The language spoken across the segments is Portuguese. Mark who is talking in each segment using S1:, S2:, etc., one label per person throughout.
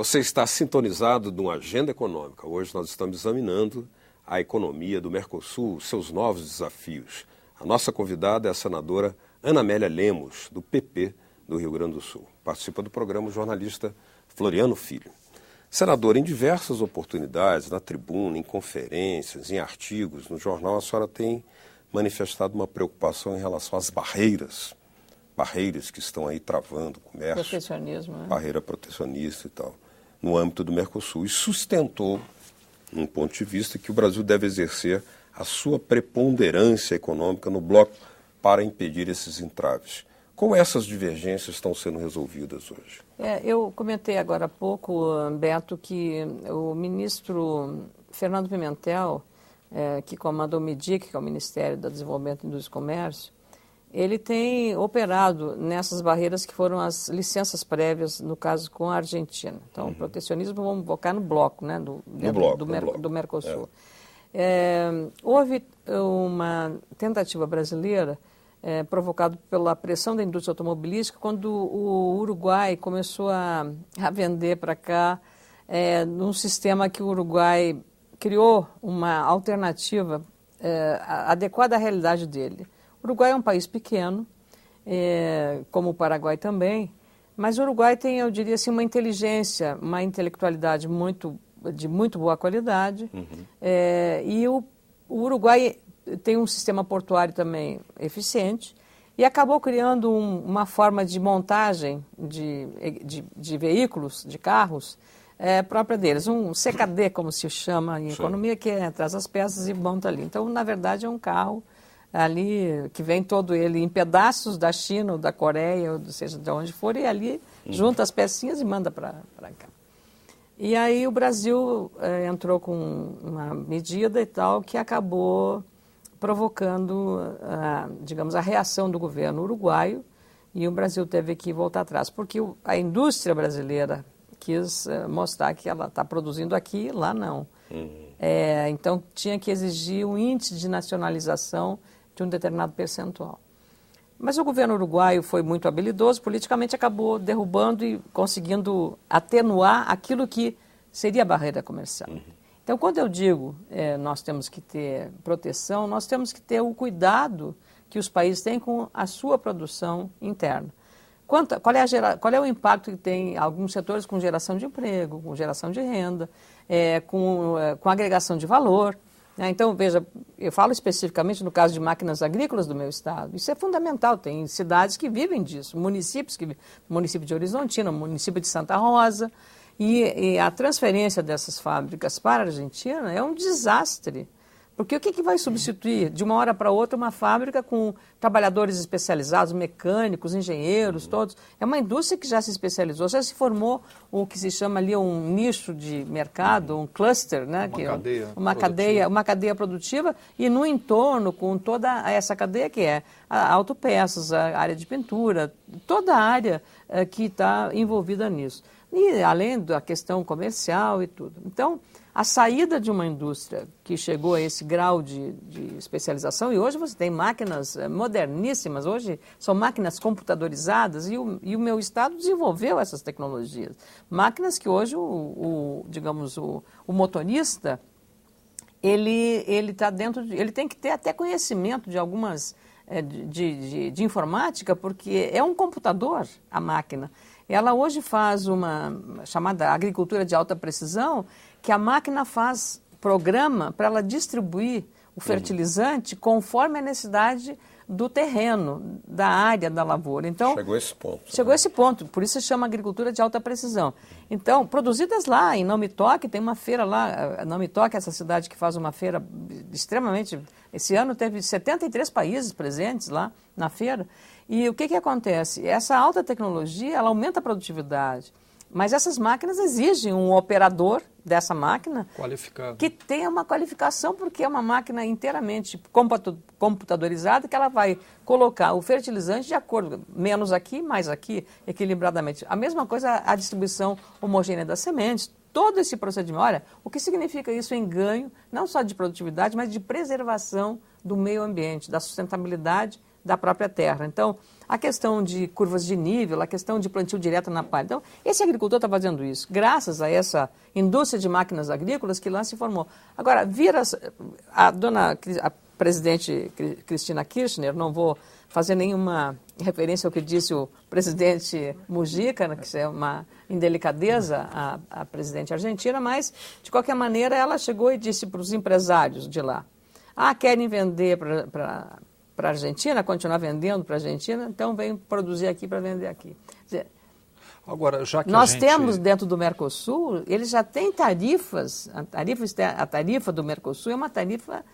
S1: Você está sintonizado numa agenda econômica. Hoje nós estamos examinando a economia do Mercosul, seus novos desafios. A nossa convidada é a senadora Ana Amélia Lemos, do PP do Rio Grande do Sul. Participa do programa o jornalista Floriano Filho. Senadora, em diversas oportunidades, na tribuna, em conferências, em artigos, no jornal, a senhora tem manifestado uma preocupação em relação às barreiras que estão aí travando o comércio.
S2: Protecionismo, né?
S1: Barreira protecionista e tal, no âmbito do Mercosul. E sustentou, num ponto de vista, que o Brasil deve exercer a sua preponderância econômica no bloco para impedir esses entraves. Como essas divergências estão sendo resolvidas hoje?
S2: Eu comentei agora há pouco, Beto, que o ministro Fernando Pimentel, que comanda o MIDIC, que é o Ministério do Desenvolvimento, Indústria e Comércio, ele tem operado nessas barreiras que foram as licenças prévias, no caso com a Argentina. Então, protecionismo, vamos focar no bloco, né, do Mercosul. Houve uma tentativa brasileira, provocado pela pressão da indústria automobilística, quando o Uruguai começou a vender para cá num sistema que o Uruguai criou uma alternativa adequada à realidade dele. O Uruguai é um país pequeno, como o Paraguai também, mas o Uruguai tem, eu diria assim, uma inteligência, uma intelectualidade de muito boa qualidade, e o Uruguai tem um sistema portuário também eficiente e acabou criando uma forma de montagem de veículos, de carros, própria deles. Um CKD, como se chama em economia, que traz as peças e monta ali. Então, na verdade, é um carro ali que vem todo ele em pedaços da China ou da Coreia, ou seja, de onde for, e ali junta as pecinhas e manda para cá. E aí o Brasil entrou com uma medida e tal que acabou provocando, digamos, a reação do governo uruguaio, e o Brasil teve que voltar atrás, porque a indústria brasileira quis mostrar que ela está produzindo aqui, lá não. Então, tinha que exigir um índice de nacionalização de um determinado percentual. Mas o governo uruguaio foi muito habilidoso, politicamente acabou derrubando e conseguindo atenuar aquilo que seria a barreira comercial. Então, quando eu digo nós temos que ter proteção, nós temos que ter o cuidado que os países têm com a sua produção interna. Qual é o impacto que tem alguns setores com geração de emprego, com geração de renda, com agregação de valor. Então, veja, eu falo especificamente no caso de máquinas agrícolas do meu estado. Isso é fundamental, tem cidades que vivem disso, município de Horizontina, município de Santa Rosa, e a transferência dessas fábricas para a Argentina é um desastre. Porque o que vai substituir de uma hora para outra uma fábrica com trabalhadores especializados, mecânicos, engenheiros, todos? É uma indústria que já se especializou, já se formou o que se chama ali um nicho de mercado, um cluster, né? Uma cadeia produtiva, e no entorno, com toda essa cadeia que é a autopeças, a área de pintura, toda a área que está envolvida nisso. E além da questão comercial e tudo. Então, a saída de uma indústria que chegou a esse grau de especialização, e hoje você tem máquinas moderníssimas, hoje são máquinas computadorizadas, e o meu estado desenvolveu essas tecnologias. Máquinas que hoje digamos, o motorista, ele tá dentro, ele tem que ter até conhecimento de algumas, de informática, porque é um computador a máquina. Ela hoje faz uma chamada agricultura de alta precisão, que a máquina faz programa para ela distribuir o fertilizante conforme a necessidade do terreno, da área da lavoura. Então,
S1: chegou a esse ponto.
S2: Chegou a esse ponto, por isso se chama agricultura de alta precisão. Então, produzidas lá em Não Me Toque, tem uma feira lá, Não Me Toque, essa cidade que faz uma feira extremamente... Esse ano teve 73 países presentes lá na feira. E o que acontece? Essa alta tecnologia, ela aumenta a produtividade, mas essas máquinas exigem um operador dessa máquina
S3: qualificado,
S2: que tenha uma qualificação, porque é uma máquina inteiramente computadorizada, que ela vai colocar o fertilizante de acordo, menos aqui, mais aqui, equilibradamente. A mesma coisa a distribuição homogênea das sementes. Todo esse procedimento, olha, o que significa isso em ganho, não só de produtividade, mas de preservação do meio ambiente, da sustentabilidade da própria terra. Então, a questão de curvas de nível, a questão de plantio direto na palha. Então, esse agricultor está fazendo isso, graças a essa indústria de máquinas agrícolas que lá se formou. Agora, a presidente Cristina Kirchner, não vou fazer nenhuma referência ao que disse o presidente Mujica, né, que é uma indelicadeza a presidente argentina, mas, de qualquer maneira, ela chegou e disse para os empresários de lá, querem vender para a Argentina, continuar vendendo para a Argentina, então vem produzir aqui para vender aqui. Quer dizer,
S3: agora, já que
S2: nós temos dentro do Mercosul, eles já têm tarifas, a tarifa do Mercosul é uma tarifa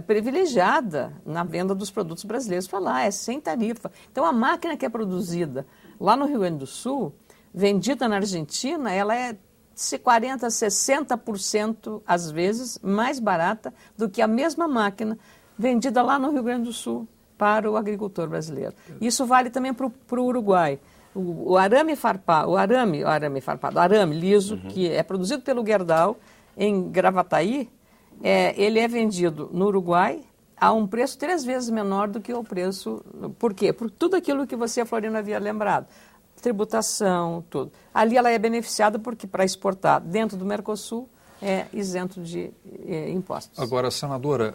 S2: privilegiada na venda dos produtos brasileiros para lá, é sem tarifa. Então, a máquina que é produzida lá no Rio Grande do Sul, vendida na Argentina, ela é 40%, 60% às vezes mais barata do que a mesma máquina vendida lá no Rio Grande do Sul para o agricultor brasileiro. Isso vale também para o Uruguai. O arame farpado, o arame liso, que é produzido pelo Gerdau em Gravataí, ele é vendido no Uruguai a um preço 3 vezes menor do que o preço. Por quê? Por tudo aquilo que você, Florina, havia lembrado. Tributação, tudo. Ali ela é beneficiada porque para exportar dentro do Mercosul é isento de impostos.
S3: Agora, senadora,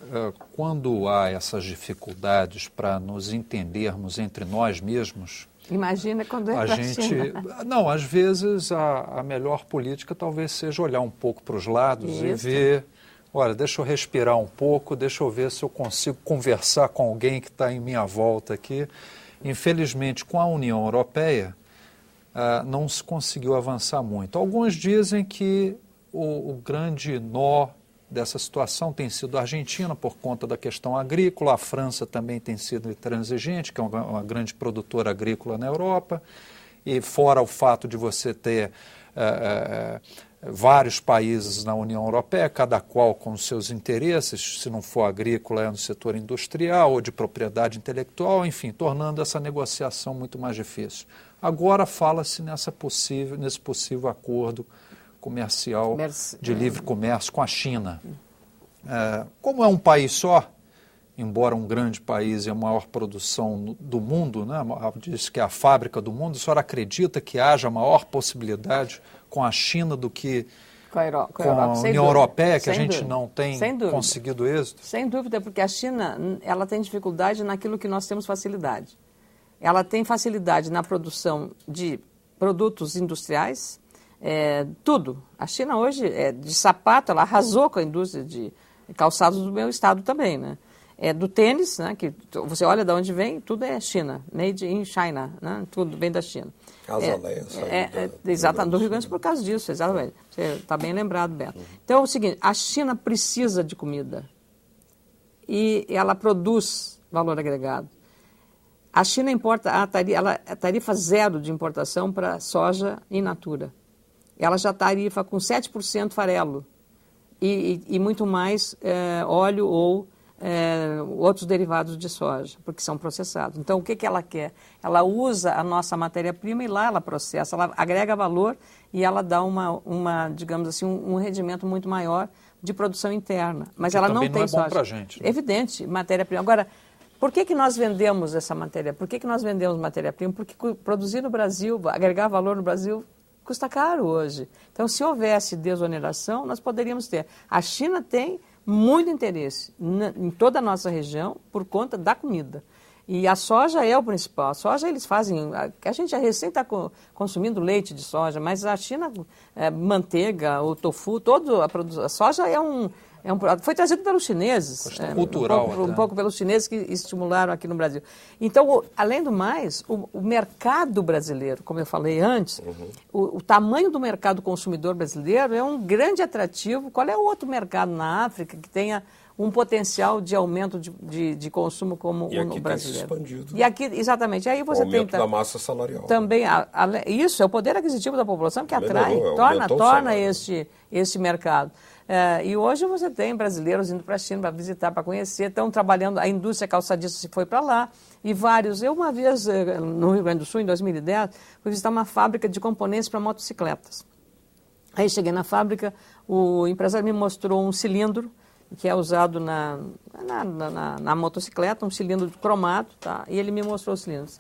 S3: quando há essas dificuldades para nos entendermos entre nós mesmos...
S2: Imagina quando é
S3: a
S2: para
S3: gente
S2: China.
S3: Não, às vezes a melhor política talvez seja olhar um pouco para os lados e ver... Olha, deixa eu respirar um pouco, deixa eu ver se eu consigo conversar com alguém que está em minha volta aqui. Infelizmente, com a União Europeia, não se conseguiu avançar muito. Alguns dizem que o grande nó dessa situação tem sido a Argentina, por conta da questão agrícola. A França também tem sido intransigente, que é uma grande produtora agrícola na Europa. E fora o fato de você ter... vários países na União Europeia, cada qual com os seus interesses, se não for agrícola, é no setor industrial ou de propriedade intelectual, enfim, tornando essa negociação muito mais difícil. Agora fala-se nesse possível acordo comercial de livre comércio com a China. Como é um país só, embora um grande país e a maior produção do mundo, né, diz que é a fábrica do mundo, a senhora acredita que haja maior possibilidade com a China do que com a União Europeia, que a gente não tem conseguido êxito?
S2: Sem dúvida, porque a China ela tem dificuldade naquilo que nós temos facilidade. Ela tem facilidade na produção de produtos industriais, tudo. A China hoje, de sapato, ela arrasou com a indústria de calçados do meu estado também, né? Do tênis, né, que você olha de onde vem, tudo é China, made in China, né, tudo vem da China. Exatamente, do Rio Grande do Sul por causa disso, exatamente. Você está bem lembrado, Beto. Então é o seguinte, a China precisa de comida e ela produz valor agregado. A China importa a tarifa zero de importação para soja in natura. Ela já tarifa com 7% farelo e muito mais óleo ou outros derivados de soja, porque são processados. Então, o que ela quer? Ela usa a nossa matéria-prima e lá ela processa, ela agrega valor e ela dá digamos assim, um rendimento muito maior de produção interna. Mas
S3: que
S2: ela não tem
S3: não é
S2: soja.
S3: Bom pra gente, né?
S2: Evidente, matéria-prima. Agora, por que nós vendemos essa matéria? Por que nós vendemos matéria-prima? Porque produzir no Brasil, agregar valor no Brasil, custa caro hoje. Então, se houvesse desoneração, nós poderíamos ter. A China tem muito interesse em toda a nossa região por conta da comida. E a soja é o principal. A soja eles fazem... A gente já recém está consumindo leite de soja, mas a China, manteiga, o tofu, a soja foi trazido pelos chineses.
S3: Cultural.
S2: Um pouco pelos chineses que estimularam aqui no Brasil. Então, além do mais, o mercado brasileiro, como eu falei antes, o tamanho do mercado consumidor brasileiro é um grande atrativo. Qual é o outro mercado na África que tenha um potencial de aumento de consumo como o brasileiro?
S1: Tem se expandido.
S2: E aqui, exatamente. Aí você
S1: o aumento da massa salarial.
S2: Também, isso é o poder aquisitivo da população que atrai, torna este mercado. E hoje você tem brasileiros indo para a China para visitar, para conhecer, estão trabalhando, a indústria calçadista se foi para lá, e vários. Eu uma vez, no Rio Grande do Sul, em 2010, fui visitar uma fábrica de componentes para motocicletas. Aí cheguei na fábrica, o empresário me mostrou um cilindro que é usado na motocicleta, um cilindro cromado, tá? E ele me mostrou os cilindros.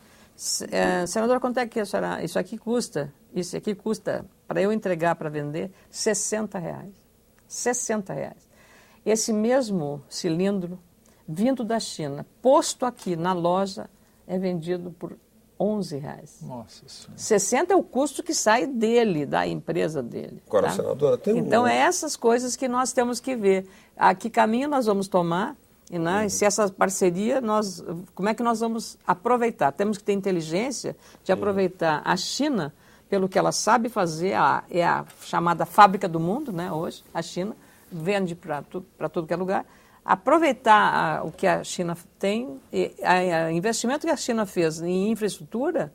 S2: Senadora, quanto é que isso aqui custa? Isso aqui custa, para eu entregar para vender, R$60. R$60. Esse mesmo cilindro, vindo da China, posto aqui na loja, é vendido por R$11.
S3: Nossa Senhora.
S2: 60 é o custo que sai dele, da empresa dele.
S1: Agora,
S2: tá?
S1: senadora, tem
S2: Então, é essas coisas que nós temos que ver. A que caminho nós vamos tomar, e, né, se essa parceria, como é que nós vamos aproveitar? Temos que ter inteligência de aproveitar a China pelo que ela sabe fazer, é a chamada fábrica do mundo, né, hoje, a China, vende para tudo que é lugar. Aproveitar o que a China tem, o investimento que a China fez em infraestrutura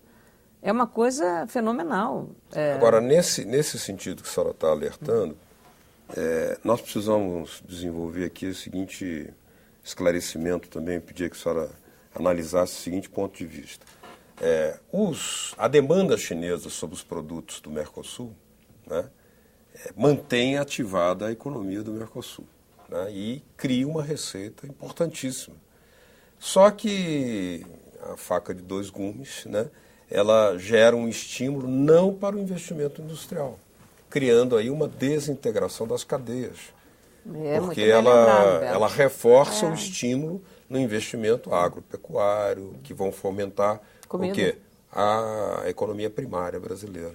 S2: é uma coisa fenomenal.
S1: Agora, nesse sentido que a senhora está alertando, nós precisamos desenvolver aqui o seguinte esclarecimento também, pedir que a senhora analisasse o seguinte ponto de vista. A demanda chinesa sobre os produtos do Mercosul, né, mantém ativada a economia do Mercosul, né, e cria uma receita importantíssima. Só que a faca de dois gumes, né, ela gera um estímulo não para o investimento industrial, criando aí uma desintegração das cadeias. Porque ela reforça o estímulo no investimento agropecuário, que vão fomentar o quê? A economia primária brasileira.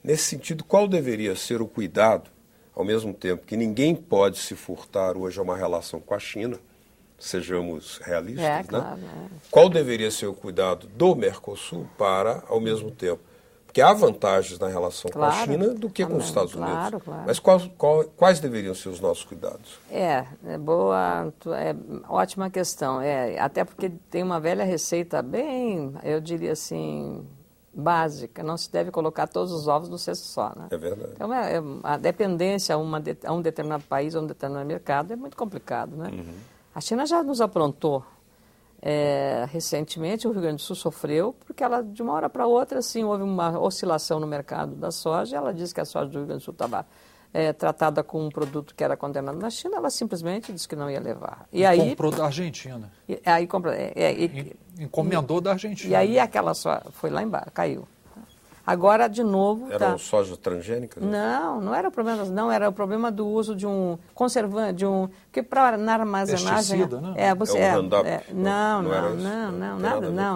S1: Nesse sentido, qual deveria ser o cuidado, ao mesmo tempo que ninguém pode se furtar hoje a uma relação com a China, sejamos realistas,
S2: claro,
S1: né? Qual deveria ser o cuidado do Mercosul para, ao mesmo tempo, porque há vantagens na relação com a China do que com os Estados Unidos.
S2: Claro.
S1: Mas quais deveriam ser os nossos cuidados?
S2: Ótima questão. Até porque tem uma velha receita bem, eu diria assim, básica. Não se deve colocar todos os ovos no cesto só, né?
S1: É verdade.
S2: Então, a dependência a um determinado país, a um determinado mercado, é muito complicado, né?
S1: Uhum.
S2: A China já nos aprontou. Recentemente o Rio Grande do Sul sofreu porque ela, de uma hora para outra, assim, houve uma oscilação no mercado da soja. Ela disse que a soja do Rio Grande do Sul estava tratada com um produto que era condenado na China. Ela simplesmente disse que não ia levar. E aí
S3: comprou da Argentina.
S2: Encomendou
S3: da Argentina.
S2: E aí aquela soja foi lá embaixo, caiu. Agora, de novo...
S1: Era soja transgênica?
S2: Não era o problema, não, era o problema do uso de um conservante, porque na armazenagem...
S3: Pesticida, né?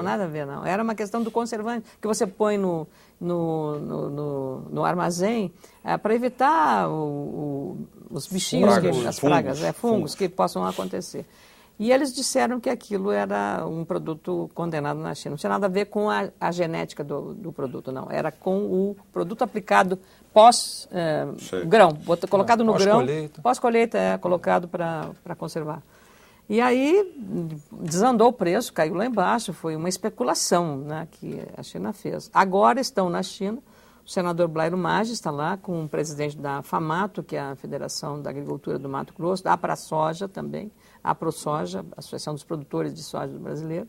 S2: Nada a ver, não. Era uma questão do conservante que você põe no armazém para evitar os bichinhos, as pragas, fungos que possam acontecer. E eles disseram que aquilo era um produto condenado na China. Não tinha nada a ver com a genética do produto, não. Era com o produto aplicado pós-grão, colocado no grão, pós-colheita, colocado para conservar. E aí desandou o preço, caiu lá embaixo, foi uma especulação, né, que a China fez. Agora estão na China, o senador Blairo Maggi está lá com o presidente da FAMATO, que é a Federação da Agricultura do Mato Grosso, da APRASoja também, a ProSoja, a Associação dos Produtores de Soja do Brasileiro,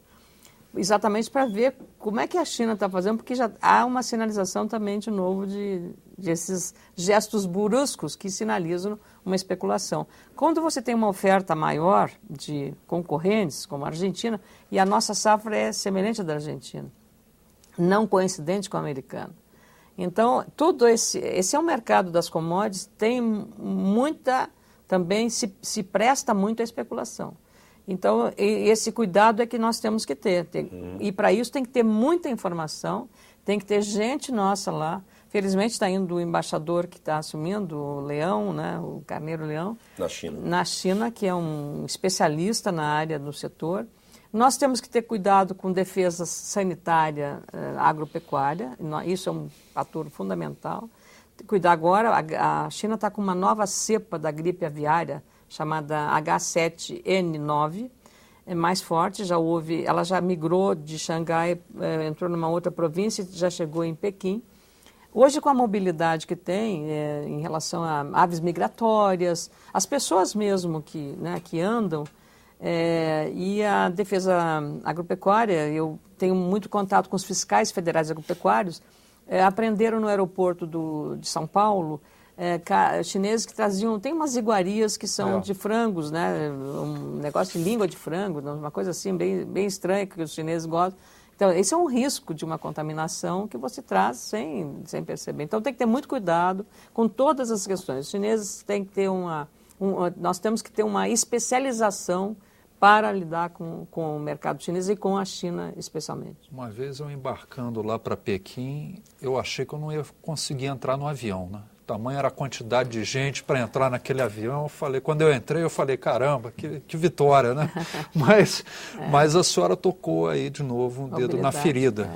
S2: exatamente para ver como é que a China está fazendo, porque já há uma sinalização também, de novo, de esses gestos bruscos que sinalizam uma especulação. Quando você tem uma oferta maior de concorrentes, como a Argentina, e a nossa safra é semelhante à da Argentina, não coincidente com a americana. Então, tudo esse é um mercado das commodities, tem muita... também se presta muito à especulação. Então, esse cuidado é que nós temos que ter. E para isso tem que ter muita informação, tem que ter gente nossa lá. Felizmente está indo o embaixador que está assumindo, o Leão, né, o Carneiro Leão. Na China, que é um especialista na área do setor. Nós temos que ter cuidado com defesa sanitária agropecuária, isso é um fator fundamental. Cuidar agora, a China está com uma nova cepa da gripe aviária, chamada H7N9, é mais forte, ela já migrou de Xangai, entrou numa outra província e já chegou em Pequim. Hoje, com a mobilidade que tem em relação a aves migratórias, as pessoas mesmo que andam, e a defesa agropecuária, eu tenho muito contato com os fiscais federais agropecuários, aprenderam no aeroporto de São Paulo chineses que traziam, tem umas iguarias que são de frangos, né? Um negócio de língua de frango, uma coisa assim bem estranha que os chineses gostam. Então, esse é um risco de uma contaminação que você traz sem perceber. Então, tem que ter muito cuidado com todas as questões. Os chineses têm que ter nós temos que ter uma especialização para lidar com o mercado chinês e com a China especialmente.
S3: Uma vez eu embarcando lá para Pequim, eu achei que eu não ia conseguir entrar no avião, né? Tamanha era a quantidade de gente para entrar naquele avião. Quando eu entrei, eu falei, caramba, que vitória, né? Mas a senhora tocou aí de novo um dedo na ferida,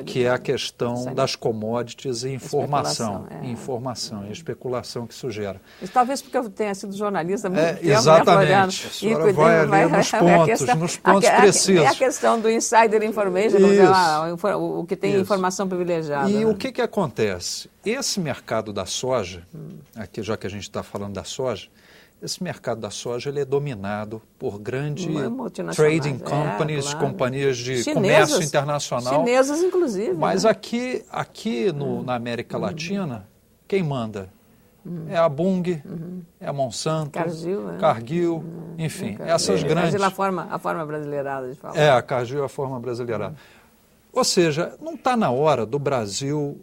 S3: que é a questão das commodities e informação. Informação e especulação que isso gera.
S2: E talvez porque eu tenha sido jornalista há muito tempo,
S3: exatamente.
S2: Né,
S3: a senhora vai ali nos pontos precisos.
S2: É a questão do insider information, o que tem informação privilegiada.
S3: E o que acontece? Esse mercado da soja, aqui já que a gente está falando da soja, esse mercado da soja ele é dominado por grandes trading companies, companhias de comércio internacional.
S2: Chinesas, inclusive.
S3: Mas aqui na América Latina, quem manda? É a Bunge, é a Monsanto, Cargill, enfim, essas grandes...
S2: A forma brasileirada de falar.
S3: A Cargill é a forma brasileirada. Ou seja, não está na hora do Brasil,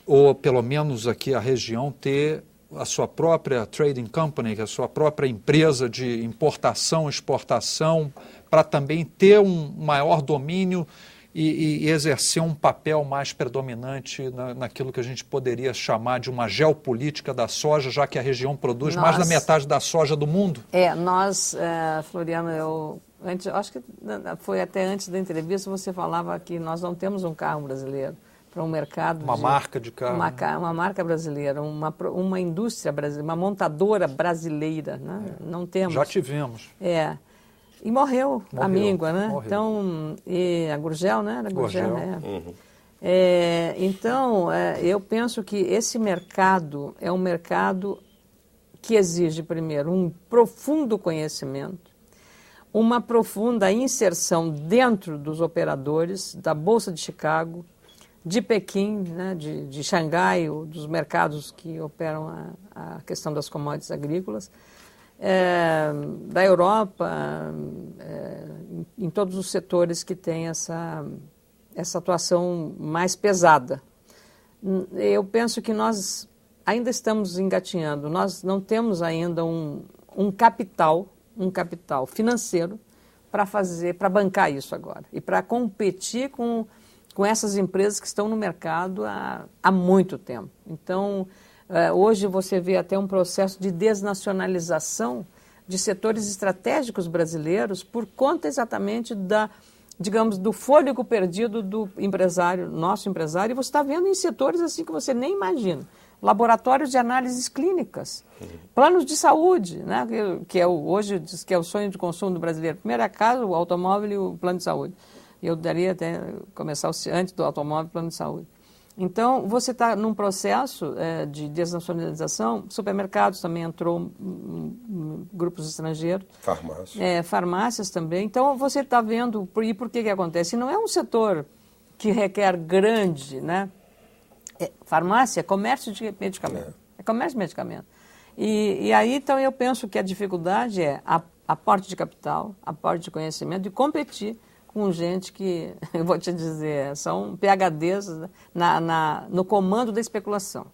S3: ou pelo menos aqui a região, ter a sua própria trading company, a sua própria empresa de importação, exportação, para também ter um maior domínio e exercer um papel mais predominante naquilo que a gente poderia chamar de uma geopolítica da soja, já que a região produz mais da metade da soja do mundo?
S2: Floriano, acho que foi até antes da entrevista, você falava que nós não temos um carro brasileiro para um mercado...
S3: marca de carro.
S2: Uma marca brasileira, uma indústria brasileira, uma montadora brasileira, né? Não temos.
S3: Já tivemos.
S2: E morreu a míngua, né? Morreu. Então, e a Gurgel, né? Era Gurgel, Então, eu penso que esse mercado é um mercado que exige, primeiro, um profundo conhecimento, uma profunda inserção dentro dos operadores da Bolsa de Chicago, de Pequim, né, de Xangai, dos mercados que operam a questão das commodities agrícolas, da Europa, em todos os setores que têm essa atuação mais pesada. Eu penso que nós ainda estamos engatinhando, nós não temos ainda um capital financeiro para bancar isso agora e para competir com essas empresas que estão no mercado há muito tempo. Então, hoje você vê até um processo de desnacionalização de setores estratégicos brasileiros por conta exatamente do fôlego perdido do nosso empresário, e você está vendo em setores assim que você nem imagina. Laboratórios de análises clínicas, planos de saúde, né, hoje diz que é o sonho de consumo do brasileiro. Primeiro é a casa, o automóvel e o plano de saúde. Eu daria até começar antes do automóvel, plano de saúde. Então, você está num processo de desnacionalização. Supermercados também entrou grupos estrangeiros.
S1: Farmácias.
S2: Farmácias também. Então, você está vendo... E por que acontece? Não é um setor que requer grande, né? Farmácia é comércio de medicamento. É comércio de medicamento. E aí, então, eu penso que a dificuldade é aporte de capital, aporte de conhecimento, de competir com gente que, eu vou te dizer, são PhDs no comando da especulação.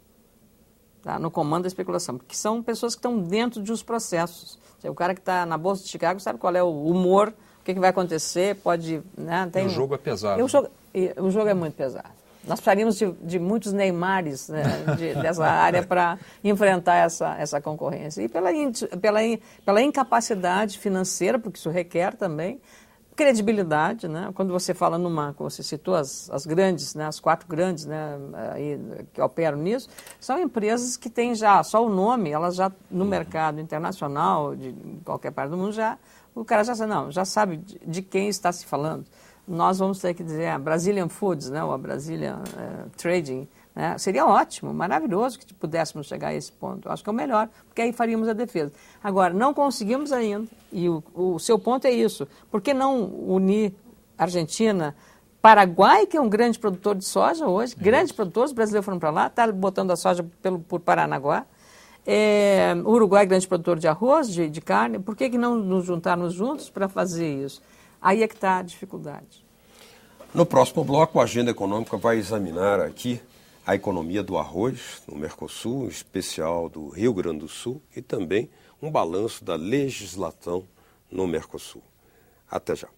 S2: Tá? No comando da especulação, porque são pessoas que estão dentro de os processos. O cara que está na Bolsa de Chicago sabe qual é o humor, o que vai acontecer, pode... Né,
S3: o jogo é pesado.
S2: O jogo é muito pesado. Nós precisaríamos de muitos Neymares, né, dessa área para enfrentar essa concorrência. E pela incapacidade financeira, porque isso requer também, credibilidade, né? Quando você fala você citou as grandes, né? As 4 grandes, né? Que operam nisso, são empresas que têm já só o nome, elas já no mercado internacional, de qualquer parte do mundo, o cara já sabe de quem está se falando. Nós vamos ter que dizer a Brazilian Foods, né? Ou a Brazilian Trading, né? Seria ótimo, maravilhoso que pudéssemos chegar a esse ponto. Acho que é o melhor, porque aí faríamos a defesa. Agora, não conseguimos ainda, e o seu ponto é isso. Por que não unir Argentina, Paraguai, que é um grande produtor de soja hoje, grandes produtores, os brasileiros foram para lá, está botando a soja por Paranaguá. O Uruguai é grande produtor de arroz, de carne, por que não nos juntarmos juntos para fazer isso? Aí é que está a dificuldade.
S1: No próximo bloco, a Agenda Econômica vai examinar aqui a economia do arroz no Mercosul, em especial do Rio Grande do Sul, e também um balanço da legislação no Mercosul. Até já.